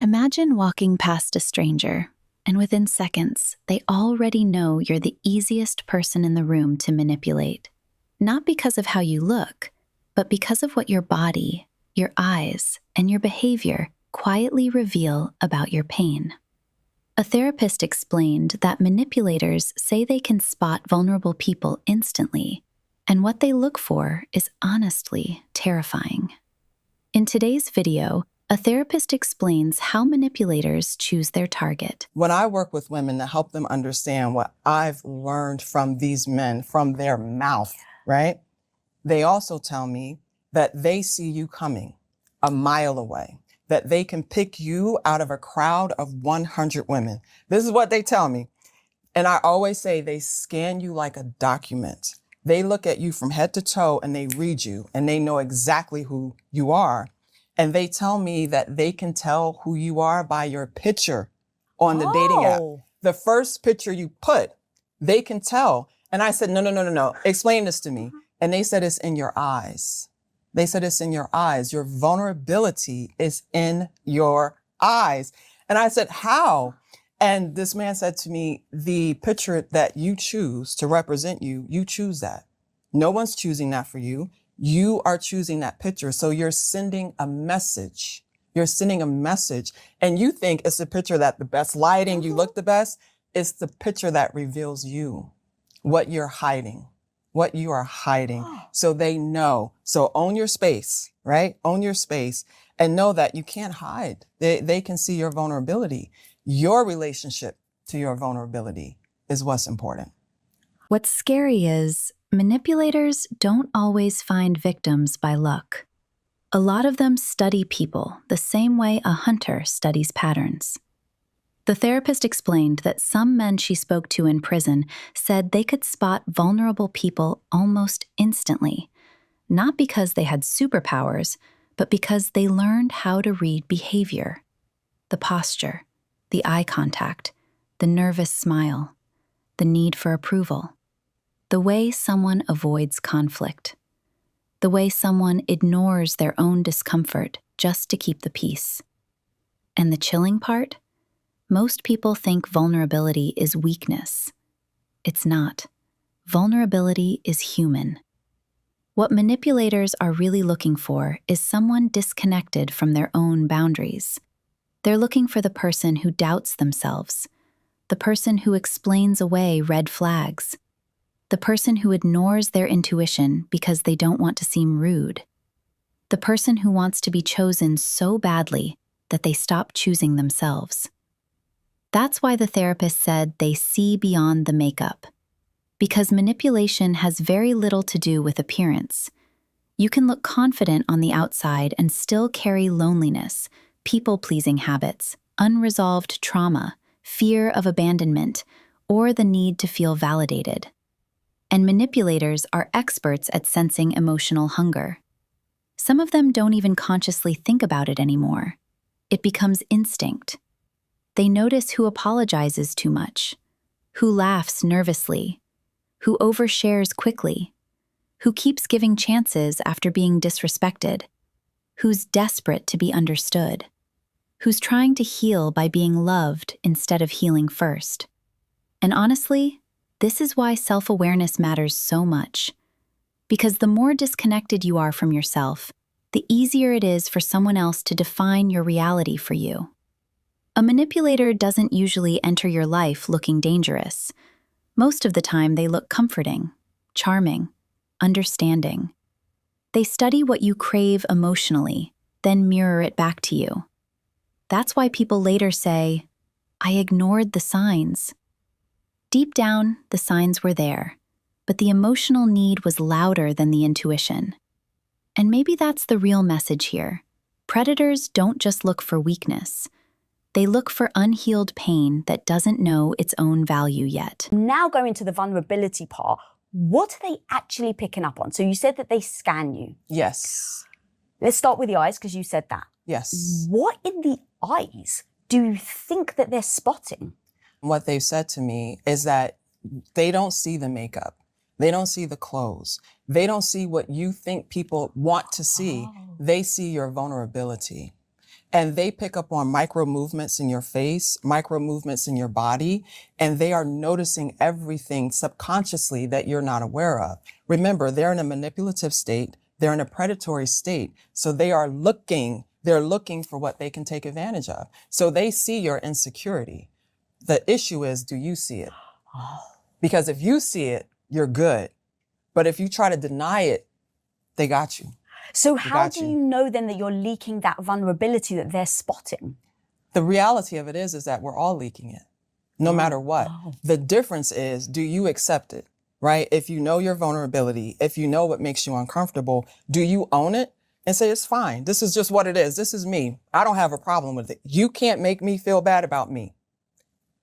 Imagine walking past a stranger, and within seconds, they already know you're the easiest person in the room to manipulate. Not because of how you look, but because of what your body, your eyes, and your behavior quietly reveal about your pain. A therapist explained that manipulators say they can spot vulnerable people instantly, and what they look for is honestly terrifying. In today's video, a therapist explains how manipulators choose their target. When I work with women to help them understand what I've learned from these men, from their mouth, right? They also tell me that they see you coming a mile away, that they can pick you out of a crowd of 100 women. This is what they tell me. And I always say they scan you like a document. They look at you from head to toe and they read you and they know exactly who you are. And they tell me that they can tell who you are by your picture on the dating app. The first picture you put, they can tell. And I said, no. Explain this to me. And they said, it's in your eyes. They said, it's in your eyes. Your vulnerability is in your eyes. And I said, how? And this man said to me, the picture that you choose to represent you, you choose that. No one's choosing that for you. You are choosing that picture. So you're sending a message. You're sending a message. And you think it's the picture that the best lighting, you look the best. It's the picture that reveals you, what you're hiding, what you are hiding. So they know. So own your space, right? Own your space and know that you can't hide. They can see your vulnerability. Your relationship to your vulnerability is what's important. What's scary is manipulators don't always find victims by luck. A lot of them study people the same way a hunter studies patterns. The therapist explained that some men she spoke to in prison said they could spot vulnerable people almost instantly, not because they had superpowers, but because they learned how to read behavior, the posture, the eye contact, the nervous smile, the need for approval, the way someone avoids conflict, the way someone ignores their own discomfort just to keep the peace. And the chilling part? Most people think vulnerability is weakness. It's not. Vulnerability is human. What manipulators are really looking for is someone disconnected from their own boundaries. They're looking for the person who doubts themselves, the person who explains away red flags, the person who ignores their intuition because they don't want to seem rude, the person who wants to be chosen so badly that they stop choosing themselves. That's why the therapist said they see beyond the makeup, because manipulation has very little to do with appearance. You can look confident on the outside and still carry loneliness, people-pleasing habits, unresolved trauma, fear of abandonment, or the need to feel validated. And manipulators are experts at sensing emotional hunger. Some of them don't even consciously think about it anymore. It becomes instinct. They notice who apologizes too much, who laughs nervously, who overshares quickly, who keeps giving chances after being disrespected, who's desperate to be understood, who's trying to heal by being loved instead of healing first. And honestly, this is why self-awareness matters so much. Because the more disconnected you are from yourself, the easier it is for someone else to define your reality for you. A manipulator doesn't usually enter your life looking dangerous. Most of the time, they look comforting, charming, understanding. They study what you crave emotionally, then mirror it back to you. That's why people later say, "I ignored the signs." Deep down, the signs were there, but the emotional need was louder than the intuition. And maybe that's the real message here. Predators don't just look for weakness. They look for unhealed pain that doesn't know its own value yet. Now going to the vulnerability part, what are they actually picking up on? So you said that they scan you. Yes. Let's start with the eyes, because you said that. Yes. What in the eyes do you think that they're spotting? What they've said to me is that they don't see the makeup. They don't see the clothes. They don't see what you think people want to see. They see your vulnerability. and they pick up on micro movements in your face, micro movements in your body, and they are noticing everything subconsciously that you're not aware of. Remember, they're in a manipulative state. They're in a predatory state. So they're looking for what they can take advantage of. So they see your insecurity. The issue is, do you see it? Because if you see it, you're good. But if you try to deny it, they got you. So how do you know then that you're leaking that vulnerability that they're spotting? The reality of it is that we're all leaking it, no matter what. The difference is, do you accept it, right? If you know your vulnerability, if you know what makes you uncomfortable, do you own it and say, it's fine. This is just what it is. This is me. I don't have a problem with it. You can't make me feel bad about me.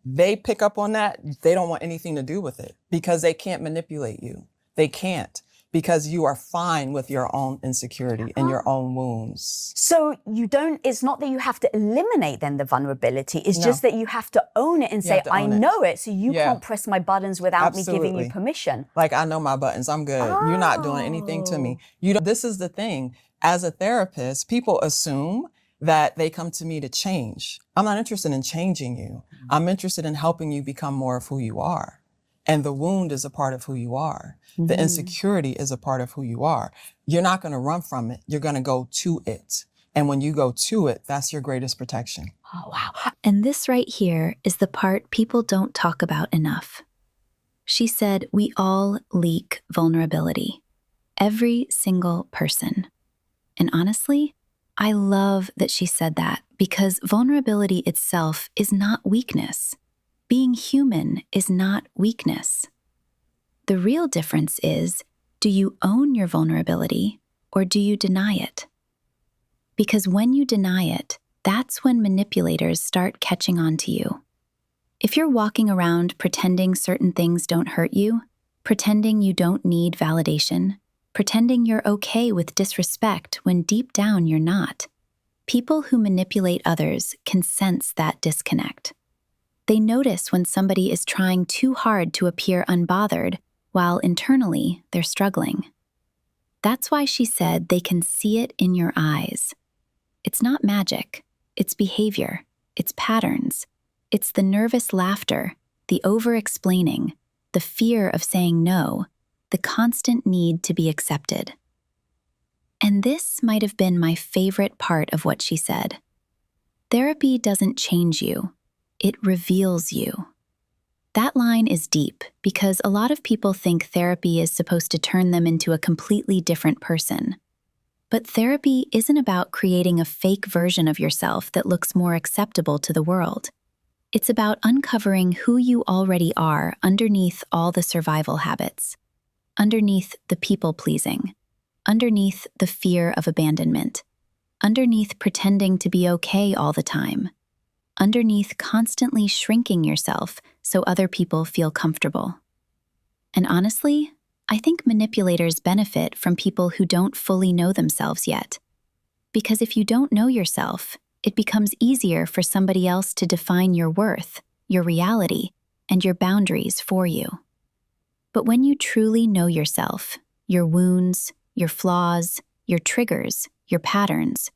They pick up on that. They don't want anything to do with it because they can't manipulate you. They can't, because you are fine with your own insecurity and your own wounds. So it's not that you have to eliminate then the vulnerability. It's just that you have to own it and say, I know it. So you can't press my buttons without me giving you permission. Like, I know my buttons. I'm good. You're not doing anything to me. This is the thing. As a therapist, people assume that they come to me to change. I'm not interested in changing you. I'm interested in helping you become more of who you are. And the wound is a part of who you are. The insecurity is a part of who you are. You're not going to run from it. You're going to go to it. And when you go to it, that's your greatest protection. Oh, wow. And this right here is the part people don't talk about enough. She said, we all leak vulnerability. Every single person. And honestly, I love that she said that, because vulnerability itself is not weakness. Being human is not weakness. The real difference is, do you own your vulnerability or do you deny it? Because when you deny it, that's when manipulators start catching on to you. If you're walking around pretending certain things don't hurt you, pretending you don't need validation, pretending you're okay with disrespect when deep down you're not, people who manipulate others can sense that disconnect. They notice when somebody is trying too hard to appear unbothered, while internally they're struggling. That's why she said they can see it in your eyes. It's not magic, it's behavior, it's patterns, it's the nervous laughter, the over-explaining, the fear of saying no, the constant need to be accepted. And this might have been my favorite part of what she said. Therapy doesn't change you. It reveals you. That line is deep because a lot of people think therapy is supposed to turn them into a completely different person. But therapy isn't about creating a fake version of yourself that looks more acceptable to the world. It's about uncovering who you already are underneath all the survival habits, underneath the people-pleasing, underneath the fear of abandonment, underneath pretending to be okay all the time, underneath constantly shrinking yourself so other people feel comfortable. And honestly, I think manipulators benefit from people who don't fully know themselves yet. Because if you don't know yourself, it becomes easier for somebody else to define your worth, your reality, and your boundaries for you. But when you truly know yourself, your wounds, your flaws, your triggers, your patterns,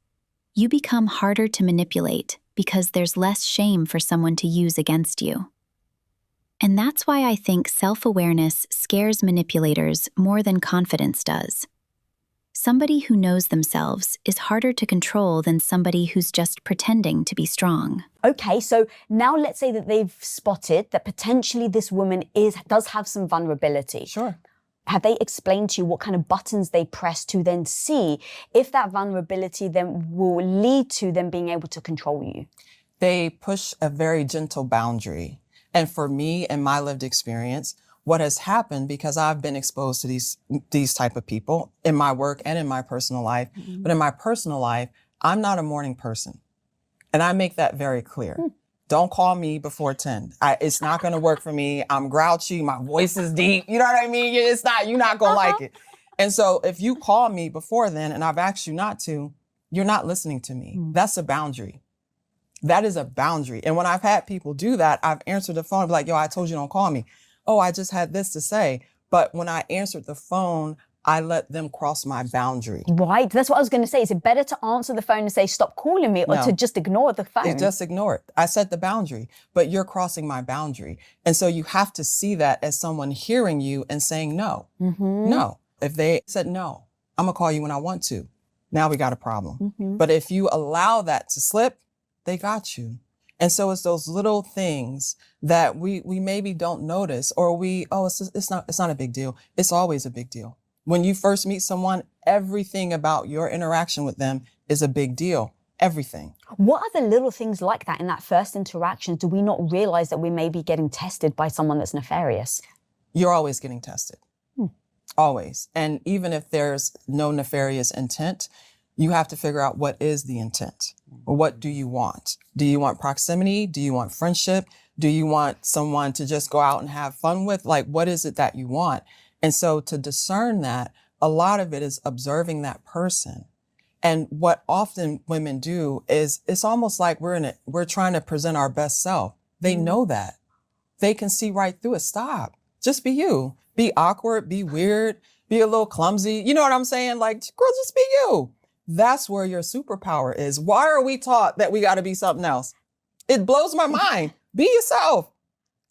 you become harder to manipulate because there's less shame for someone to use against you. And that's why I think self-awareness scares manipulators more than confidence does. Somebody who knows themselves is harder to control than somebody who's just pretending to be strong. Okay, so now let's say that they've spotted that potentially this woman does have some vulnerability. Sure. Have they explained to you what kind of buttons they press to then see if that vulnerability then will lead to them being able to control you? They push a very gentle boundary. And for me, in my lived experience, what has happened, because I've been exposed to these type of people in my work and in my personal life, but in my personal life, I'm not a morning person. And I make that very clear. Don't call me before 10. It's not going to work for me. I'm grouchy. My voice is deep. You know what I mean? You're not going to like it. And so if you call me before then and I've asked you not to, you're not listening to me. That's a boundary. That is a boundary. And when I've had people do that, I've answered the phone and be like, yo, I told you don't call me. Oh, I just had this to say. But when I answered the phone, I let them cross my boundary. Right. That's what I was going to say. Is it better to answer the phone and say, stop calling me, or to just ignore the phone? Just ignore it. I set the boundary, but you're crossing my boundary. And so you have to see that as someone hearing you and saying no. No. If they said no, I'm going to call you when I want to. Now we got a problem. But if you allow that to slip, they got you. And so it's those little things that we maybe don't notice, or it's not a big deal. It's always a big deal. When you first meet someone, everything about your interaction with them is a big deal. Everything. What are the little things like that in that first interaction? Do we not realize that we may be getting tested by someone that's nefarious? You're always getting tested. Always. And even if there's no nefarious intent, you have to figure out what is the intent. Or what do you want? Do you want proximity? Do you want friendship? Do you want someone to just go out and have fun with? Like, what is it that you want? And so to discern that, a lot of it is observing that person. And what often women do is it's almost like we're trying to present our best self. They know that. They can see right through it. Stop. Just be you. Be awkward, be weird, be a little clumsy. You know what I'm saying? Like, girl, just be you. That's where your superpower is. Why are we taught that we got to be something else? It blows my mind. Be yourself.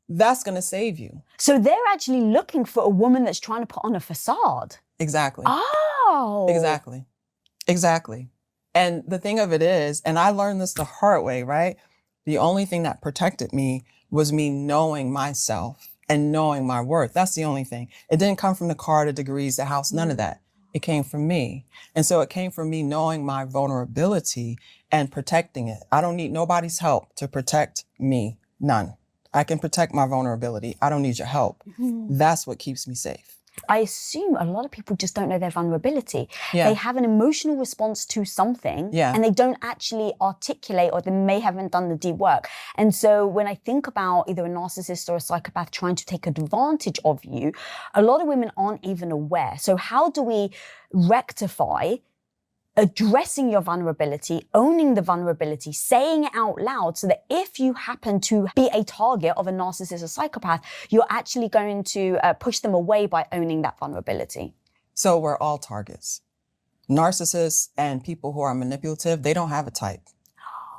That's going to save you. So they're actually looking for a woman that's trying to put on a facade. Exactly. Oh. Exactly. And the thing of it is, and I learned this the hard way, right? The only thing that protected me was me knowing myself and knowing my worth. That's the only thing. It didn't come from the car, the degrees, the house, none of that. It came from me. And so it came from me knowing my vulnerability and protecting it. I don't need nobody's help to protect me. None. I can protect my vulnerability. I don't need your help. That's what keeps me safe. I assume a lot of people just don't know their vulnerability. Yeah. They have an emotional response to something, Yeah. and they don't actually articulate, or they may haven't done the deep work. And so when I think about either a narcissist or a psychopath trying to take advantage of you, a lot of women aren't even aware. So how do we rectify addressing your vulnerability, owning the vulnerability, saying it out loud, so that if you happen to be a target of a narcissist or psychopath, you're actually going to push them away by owning that vulnerability? So we're all targets. Narcissists and people who are manipulative, they don't have a type.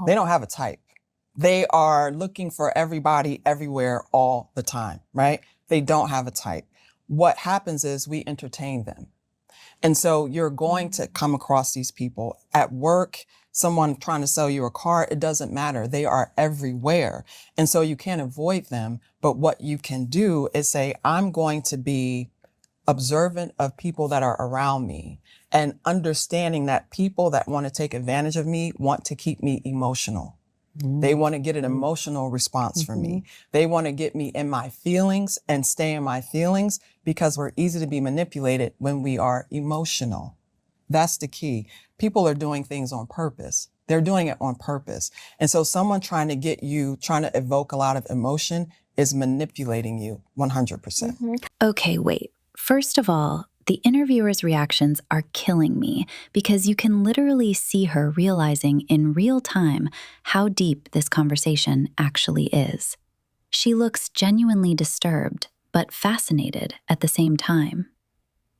They don't have a type. They are looking for everybody, everywhere, all the time, right? They don't have a type. What happens is we entertain them. And so you're going to come across these people at work, someone trying to sell you a car. It doesn't matter. They are everywhere. And so you can't avoid them. But what you can do is say, I'm going to be observant of people that are around me, and understanding that people that want to take advantage of me want to keep me emotional. They want to get an emotional response from me. They want to get me in my feelings and stay in my feelings, because we're easy to be manipulated when we are emotional. That's the key. People are doing things on purpose. They're doing it on purpose. And so someone trying to get you, trying to evoke a lot of emotion is manipulating you 100%. Okay, wait. First of all, the interviewer's reactions are killing me, because you can literally see her realizing in real time how deep this conversation actually is. She looks genuinely disturbed, but fascinated at the same time.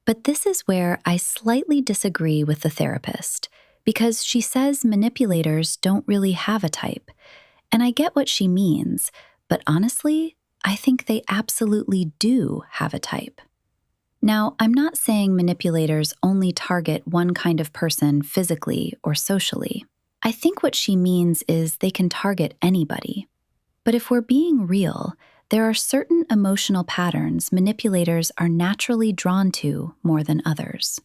But this is where I slightly disagree with the therapist, because she says manipulators don't really have a type. And I get what she means, but honestly, I think they absolutely do have a type. Now, I'm not saying manipulators only target one kind of person physically or socially. I think what she means is they can target anybody. But if we're being real, there are certain emotional patterns manipulators are naturally drawn to more than others.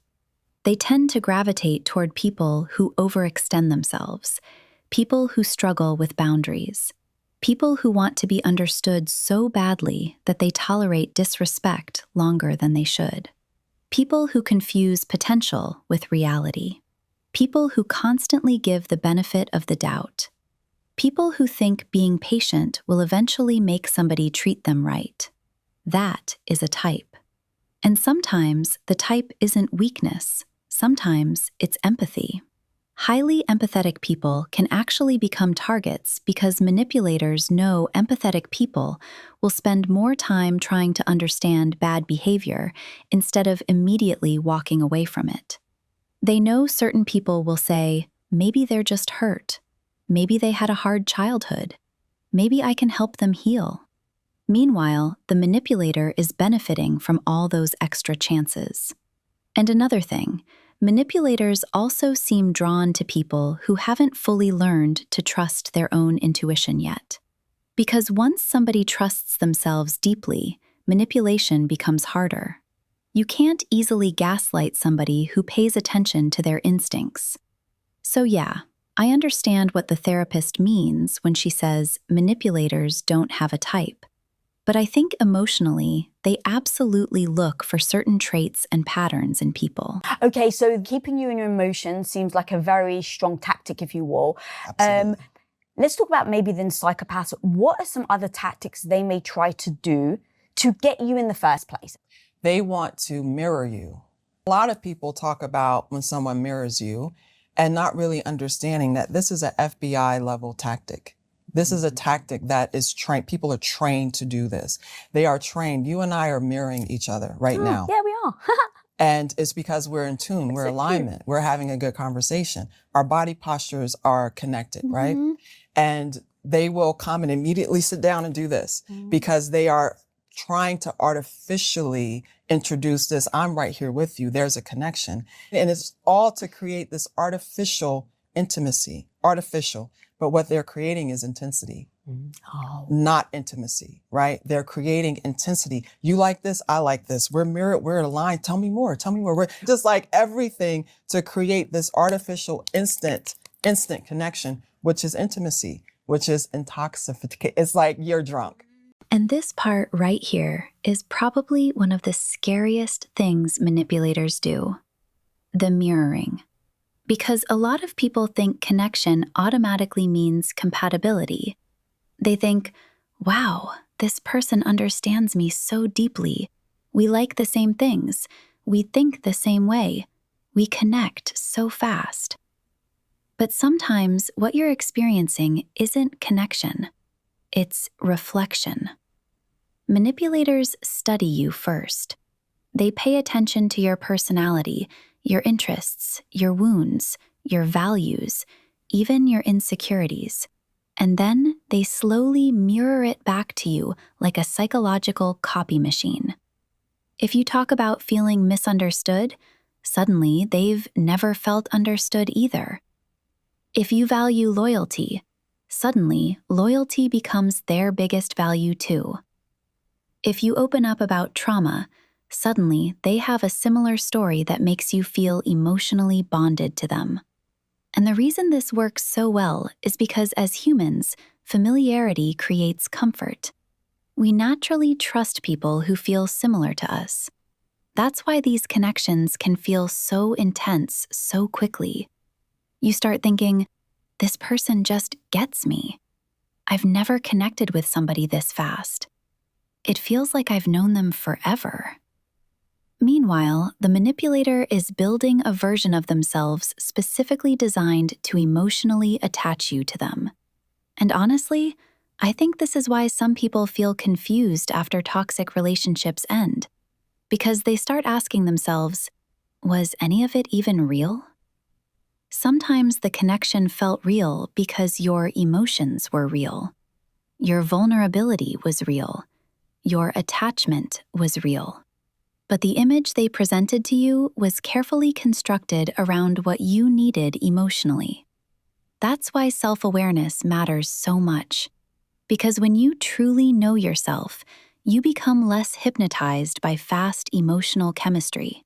They tend to gravitate toward people who overextend themselves, people who struggle with boundaries, people who want to be understood so badly that they tolerate disrespect longer than they should. People who confuse potential with reality. People who constantly give the benefit of the doubt. People who think being patient will eventually make somebody treat them right. That is a type. And sometimes the type isn't weakness. Sometimes it's empathy. Highly empathetic people can actually become targets because manipulators know empathetic people will spend more time trying to understand bad behavior instead of immediately walking away from it. They know certain people will say, maybe they're just hurt. Maybe they had a hard childhood. Maybe I can help them heal. Meanwhile, the manipulator is benefiting from all those extra chances. And another thing, manipulators also seem drawn to people who haven't fully learned to trust their own intuition yet. Because once somebody trusts themselves deeply, manipulation becomes harder. You can't easily gaslight somebody who pays attention to their instincts. So yeah, I understand what the therapist means when she says manipulators don't have a type. But I think emotionally, they absolutely look for certain traits and patterns in people. Okay, so keeping you in your emotions seems like a very strong tactic, if you will. Absolutely. Let's talk about maybe then psychopaths. What are some other tactics they may try to do to get you in the first place? They want to mirror you. A lot of people talk about when someone mirrors you and not really understanding that this is an FBI level tactic. This is a tactic that is trained. People are trained to do this. They are trained. You and I are mirroring each other right now. Yeah, we are. And it's because we're in tune, we're alignment, we're having a good conversation. Our body postures are connected, right? And they will come and immediately sit down and do this because they are trying to artificially introduce this. I'm right here with you. There's a connection. And it's all to create this artificial intimacy, artificial. But what they're creating is intensity, not intimacy, right? They're creating intensity. You like this, I like this. We're mirrored, we're aligned. Tell me more, tell me more. We're just like everything to create this artificial instant connection, which is intimacy, which is intoxication. It's like you're drunk. And this part right here is probably one of the scariest things manipulators do: the mirroring. Because a lot of people think connection automatically means compatibility. They think, wow, this person understands me so deeply. We like the same things. We think the same way. We connect so fast. But sometimes what you're experiencing isn't connection. It's reflection. Manipulators study you first. They pay attention to your personality, your interests, your wounds, your values, even your insecurities. And then they slowly mirror it back to you like a psychological copy machine. If you talk about feeling misunderstood, suddenly they've never felt understood either. If you value loyalty, suddenly loyalty becomes their biggest value too. If you open up about trauma, suddenly they have a similar story that makes you feel emotionally bonded to them. And the reason this works so well is because as humans, familiarity creates comfort. We naturally trust people who feel similar to us. That's why these connections can feel so intense so quickly. You start thinking, this person just gets me. I've never connected with somebody this fast. It feels like I've known them forever. Meanwhile, the manipulator is building a version of themselves specifically designed to emotionally attach you to them. And honestly, I think this is why some people feel confused after toxic relationships end. Because they start asking themselves, was any of it even real? Sometimes the connection felt real because your emotions were real. Your vulnerability was real. Your attachment was real. But the image they presented to you was carefully constructed around what you needed emotionally. That's why self-awareness matters so much. Because when you truly know yourself, you become less hypnotized by fast emotional chemistry.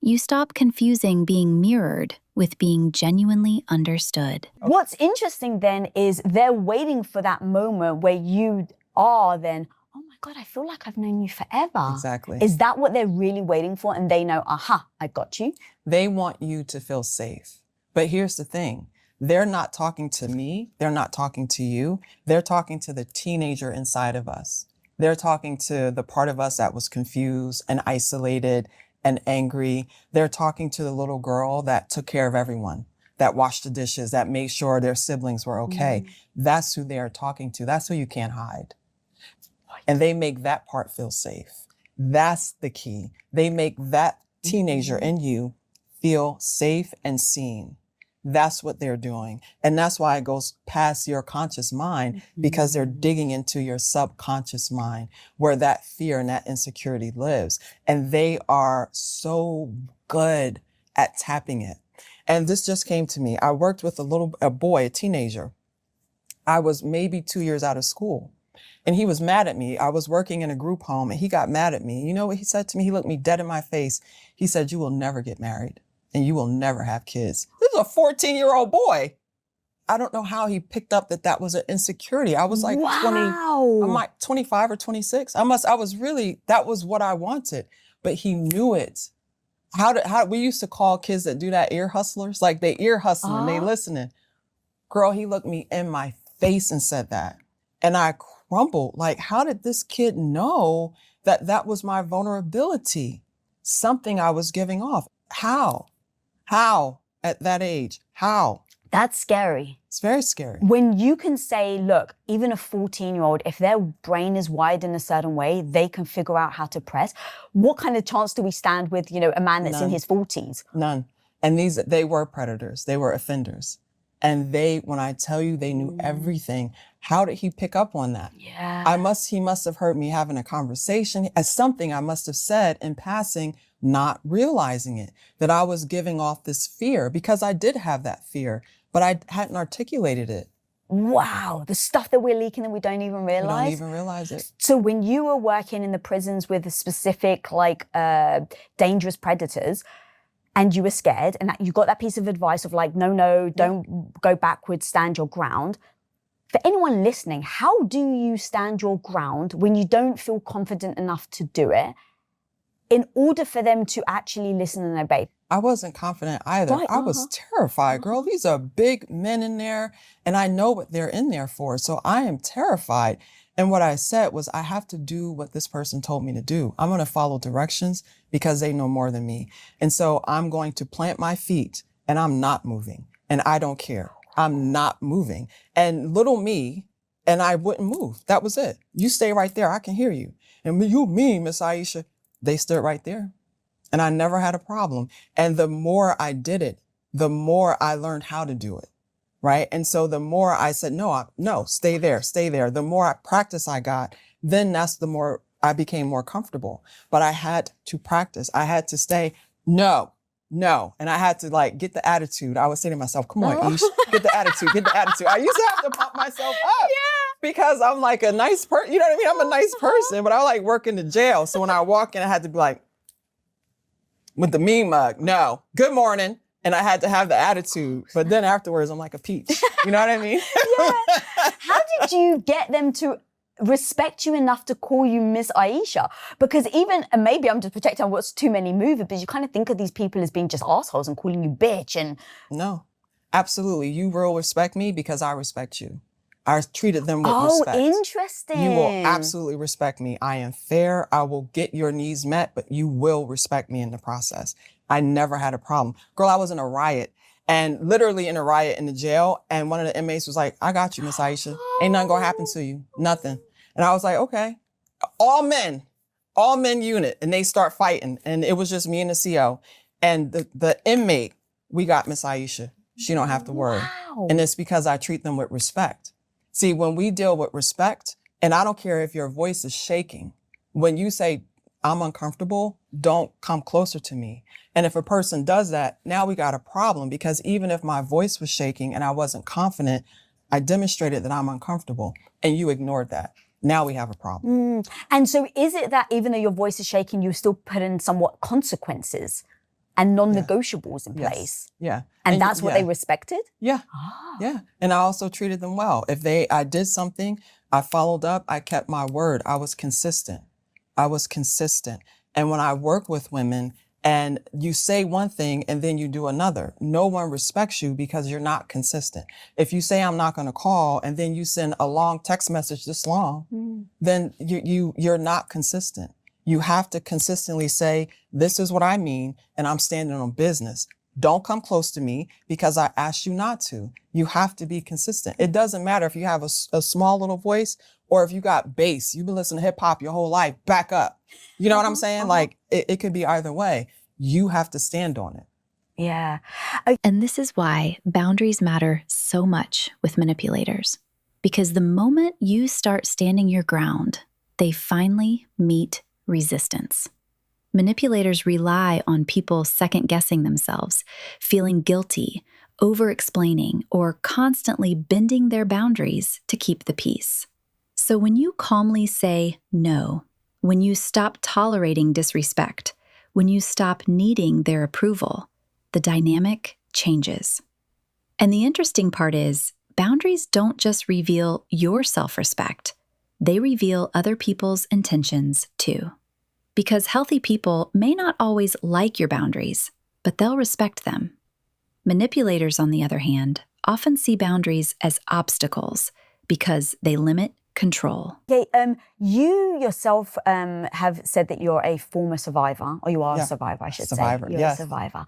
You stop confusing being mirrored with being genuinely understood. What's interesting then is they're waiting for that moment where you are then, oh my God, I feel like I've known you forever. Exactly. Is that what they're really waiting for? And they know, aha, I got you. They want you to feel safe. But here's the thing. They're not talking to me. They're not talking to you. They're talking to the teenager inside of us. They're talking to the part of us that was confused and isolated and angry. They're talking to the little girl that took care of everyone, that washed the dishes, that made sure their siblings were okay. That's who they are talking to. That's who you can't hide. And they make that part feel safe. That's the key. They make that teenager in you feel safe and seen. That's what they're doing. And that's why it goes past your conscious mind, because they're digging into your subconscious mind where that fear and that insecurity lives. And they are so good at tapping it. And this just came to me. I worked with a boy, a teenager. I was maybe 2 years out of school. And he was mad at me. I was working in a group home and he got mad at me. You know what he said to me? He looked me dead in my face. He said, "You will never get married and you will never have kids." This is a 14-year-old boy. I don't know how he picked up that was an insecurity. I was like 20, I'm like 25 or 26. That was what I wanted, but he knew it. How we used to call kids that do that ear hustlers, like they ear hustling, they listening. Girl, he looked me in my face and said that. And I crumbled. Like, how did this kid know that was my vulnerability? Something I was giving off. How at that age? How? That's scary. It's very scary. When you can say, look, even a 14-year-old, if their brain is wired in a certain way, they can figure out how to press. What kind of chance do we stand with, a man that's in his 40s? None. And they were predators. They were offenders. And when I tell you they knew everything, how did he pick up on that? Yeah. He must have heard me having a conversation as something I must have said in passing, not realizing it, that I was giving off this fear, because I did have that fear, but I hadn't articulated it. Wow. The stuff that we're leaking that we don't even realize. We don't even realize it. So when you were working in the prisons with specific, dangerous predators, and you were scared, and you got that piece of advice of like, no, don't go backwards, stand your ground. For anyone listening, how do you stand your ground when you don't feel confident enough to do it in order for them to actually listen and obey? I wasn't confident either. Right, I was terrified, girl. These are big men in there, and I know what they're in there for. So I am terrified. And what I said was, I have to do what this person told me to do. I'm going to follow directions because they know more than me. And so I'm going to plant my feet and I'm not moving. And I don't care. I'm not moving. And little me, and I wouldn't move. That was it. You stay right there. I can hear you. And you, Miss Aisha, they stood right there. And I never had a problem. And the more I did it, the more I learned how to do it. Right. And so the more I said, no, stay there. The more practice I got, then that's the more I became more comfortable. But I had to practice. I had to stay, no. And I had to get the attitude. I was saying to myself, come on, Ish, get the attitude. I used to have to pump myself up because I'm like a nice person. You know what I mean? I'm a nice person, but I work in the jail. So when I walk in, I had to be like, with the mean mug, no, good morning. And I had to have the attitude, but then afterwards, I'm like a peach. You know what I mean? Yeah. How did you get them to respect you enough to call you Miss Aisha? Because and maybe I'm just projecting on what's too many movers, but you kind of think of these people as being just assholes and calling you bitch. And no, absolutely. You will respect me because I respect you. I treated them with respect. Oh, interesting. You will absolutely respect me. I am fair. I will get your needs met, but you will respect me in the process. I never had a problem. Girl, I was in a riot, and literally in a riot in the jail, and one of the inmates was like, I got you, Miss Aisha. Ain't nothing gonna happen to you. Nothing. And I was like, okay. All men unit. And they start fighting. And it was just me and the CO. And the inmate, we got Miss Aisha. She don't have to worry. Wow. And it's because I treat them with respect. See, when we deal with respect, and I don't care if your voice is shaking, when you say, I'm uncomfortable, don't come closer to me. And if a person does that, now we got a problem, because even if my voice was shaking and I wasn't confident, I demonstrated that I'm uncomfortable and you ignored that. Now we have a problem. And so is it that even though your voice is shaking, you still put in somewhat consequences and non-negotiables in place? Yeah. And that's what they respected? Yeah. Yeah. And I also treated them well. If I did something, I followed up, I kept my word. I was consistent. And when I work with women and you say one thing and then you do another, no one respects you because you're not consistent. If you say, I'm not going to call, and then you send a long text message this long, then you're not consistent. You have to consistently say, this is what I mean, and I'm standing on business. Don't come close to me because I asked you not to. You have to be consistent. It doesn't matter if you have a small little voice or if you got bass. You've been listening to hip hop your whole life. Back up. You know what I'm saying? Like it could be either way. You have to stand on it. Yeah. And this is why boundaries matter so much with manipulators. Because the moment you start standing your ground, they finally meet resistance. Manipulators rely on people second-guessing themselves, feeling guilty, over-explaining, or constantly bending their boundaries to keep the peace. So when you calmly say no, when you stop tolerating disrespect, when you stop needing their approval, the dynamic changes. And the interesting part is, boundaries don't just reveal your self-respect, they reveal other people's intentions too. Because healthy people may not always like your boundaries, but they'll respect them. Manipulators, on the other hand, often see boundaries as obstacles because they limit control. Okay, you yourself have said that you're a former survivor, or you are a survivor, I should Survivor, say. You're yes. a survivor.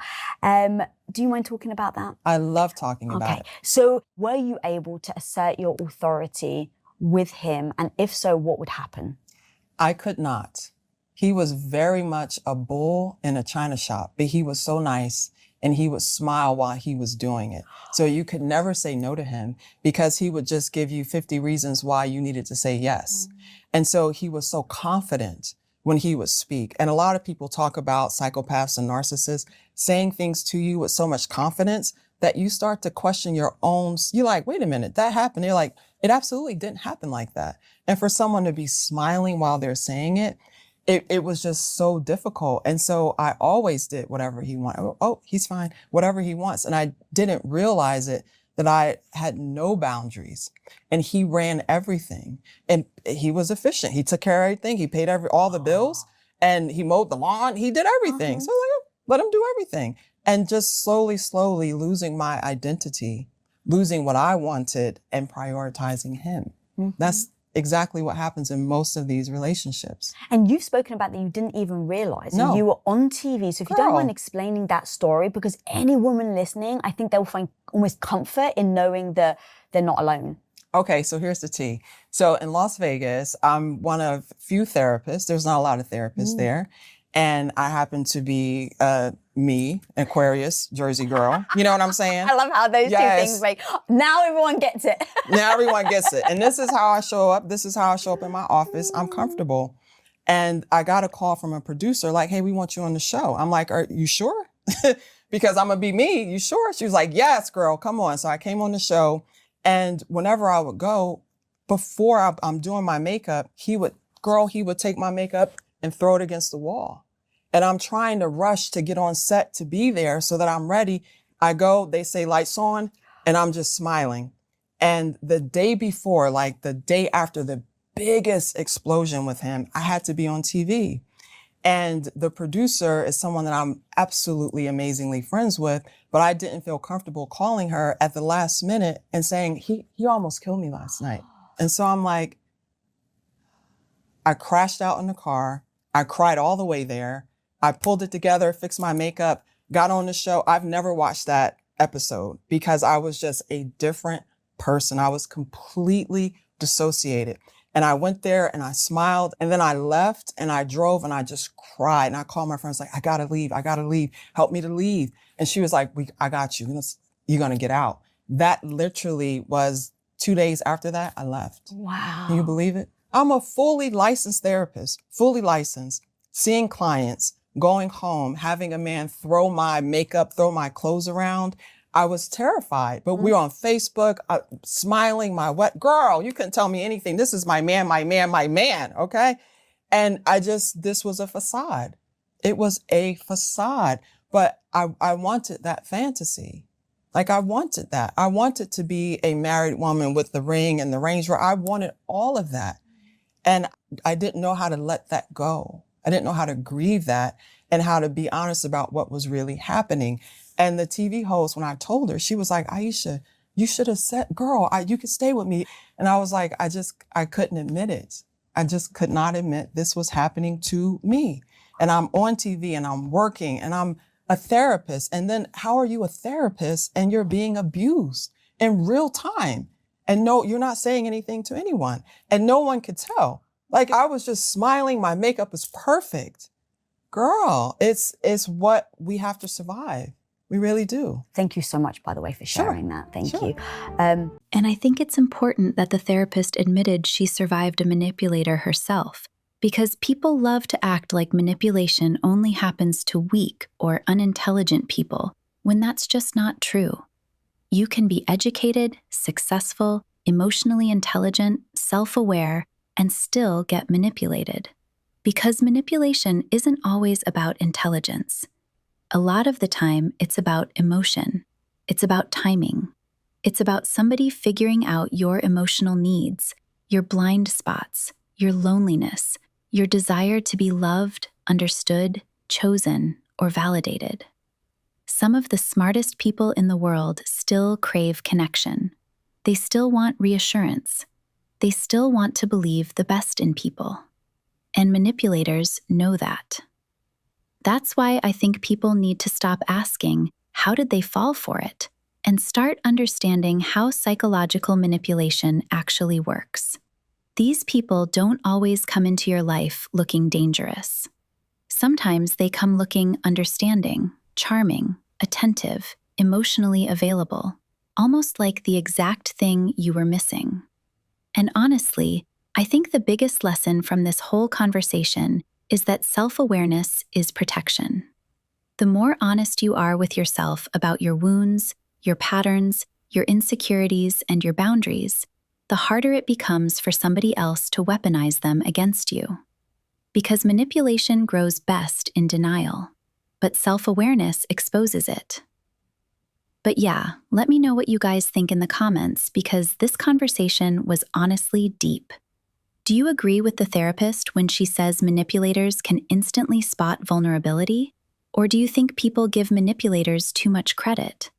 Do you mind talking about that? I love talking about it. So were you able to assert your authority with him? And if so, what would happen? I could not. He was very much a bull in a china shop, but he was so nice and he would smile while he was doing it. So you could never say no to him because he would just give you 50 reasons why you needed to say yes. And so he was so confident when he would speak. And a lot of people talk about psychopaths and narcissists saying things to you with so much confidence that you start to question your own. You're like, wait a minute, that happened. You're like, it absolutely didn't happen like that. And for someone to be smiling while they're saying it, it was just so difficult. And so I always did whatever he wanted. Oh, he's fine, whatever he wants. And I didn't realize it, that I had no boundaries and he ran everything and he was efficient. He took care of everything. He paid all the bills and he mowed the lawn. He did everything. So I was like, let him do everything. And just slowly losing my identity, losing what I wanted and prioritizing him. That's exactly what happens in most of these relationships. And you've spoken about that you didn't even realize. No. And you were on TV. So if you don't mind explaining that story, because any woman listening, I think they'll find almost comfort in knowing that they're not alone. Okay, so here's the tea. So in Las Vegas, I'm one of few therapists. There's not a lot of therapists there. And I happen to be me, Aquarius, Jersey girl. You know what I'm saying? I love how those two things make, now everyone gets it. Now everyone gets it. And this is how I show up. This is how I show up in my office. I'm comfortable. And I got a call from a producer like, hey, we want you on the show. I'm like, are you sure? Because I'm going to be me. You sure? She was like, yes, girl, come on. So I came on the show. And whenever I would go, before I'm doing my makeup, he would take my makeup and throw it against the wall. And I'm trying to rush to get on set to be there so that I'm ready. I go, they say lights on, and I'm just smiling. And the day before, like the day after the biggest explosion with him, I had to be on TV. And the producer is someone that I'm absolutely amazingly friends with, but I didn't feel comfortable calling her at the last minute and saying, he almost killed me last night. And so I'm like, I crashed out in the car. I cried all the way there. I pulled it together, fixed my makeup, got on the show. I've never watched that episode because I was just a different person. I was completely dissociated. And I went there and I smiled and then I left and I drove and I just cried. And I called my friends like, I gotta leave. Help me to leave. And she was like, I got you. You're gonna get out. That literally was 2 days after that, I left. Wow. Can you believe it? I'm a fully licensed therapist, fully licensed, seeing clients, going home, having a man throw my makeup, throw my clothes around. I was terrified, but we were on Facebook, smiling, my wet girl, you couldn't tell me anything. This is my man, okay? And this was a facade. It was a facade, but I wanted that fantasy. Like I wanted that. I wanted to be a married woman with the ring and the Range Rover. I wanted all of that. And I didn't know how to let that go. I didn't know how to grieve that and how to be honest about what was really happening. And the TV host, when I told her, she was like, Aisha, you should have said, girl, you could stay with me. And I was like, I couldn't admit it. I just could not admit this was happening to me. And I'm on TV and I'm working and I'm a therapist. And then how are you a therapist and you're being abused in real time? And no, you're not saying anything to anyone and no one could tell. Like I was just smiling. My makeup is perfect. Girl, it's what we have to survive. We really do. Thank you so much, by the way, for sharing that. Thank you. And I think it's important that the therapist admitted she survived a manipulator herself, because people love to act like manipulation only happens to weak or unintelligent people, when that's just not true. You can be educated, successful, emotionally intelligent, self-aware, and still get manipulated. Because manipulation isn't always about intelligence. A lot of the time, it's about emotion. It's about timing. It's about somebody figuring out your emotional needs, your blind spots, your loneliness, your desire to be loved, understood, chosen, or validated. Some of the smartest people in the world still crave connection. They still want reassurance. They still want to believe the best in people. And manipulators know that. That's why I think people need to stop asking, how did they fall for it? And start understanding how psychological manipulation actually works. These people don't always come into your life looking dangerous. Sometimes they come looking understanding, charming, attentive, emotionally available, almost like the exact thing you were missing. And honestly, I think the biggest lesson from this whole conversation is that self-awareness is protection. The more honest you are with yourself about your wounds, your patterns, your insecurities, and your boundaries, the harder it becomes for somebody else to weaponize them against you. Because manipulation grows best in denial, but self-awareness exposes it. But yeah, let me know what you guys think in the comments, because this conversation was honestly deep. Do you agree with the therapist when she says manipulators can instantly spot vulnerability? Or do you think people give manipulators too much credit?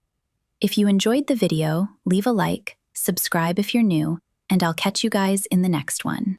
If you enjoyed the video, leave a like, subscribe if you're new, and I'll catch you guys in the next one.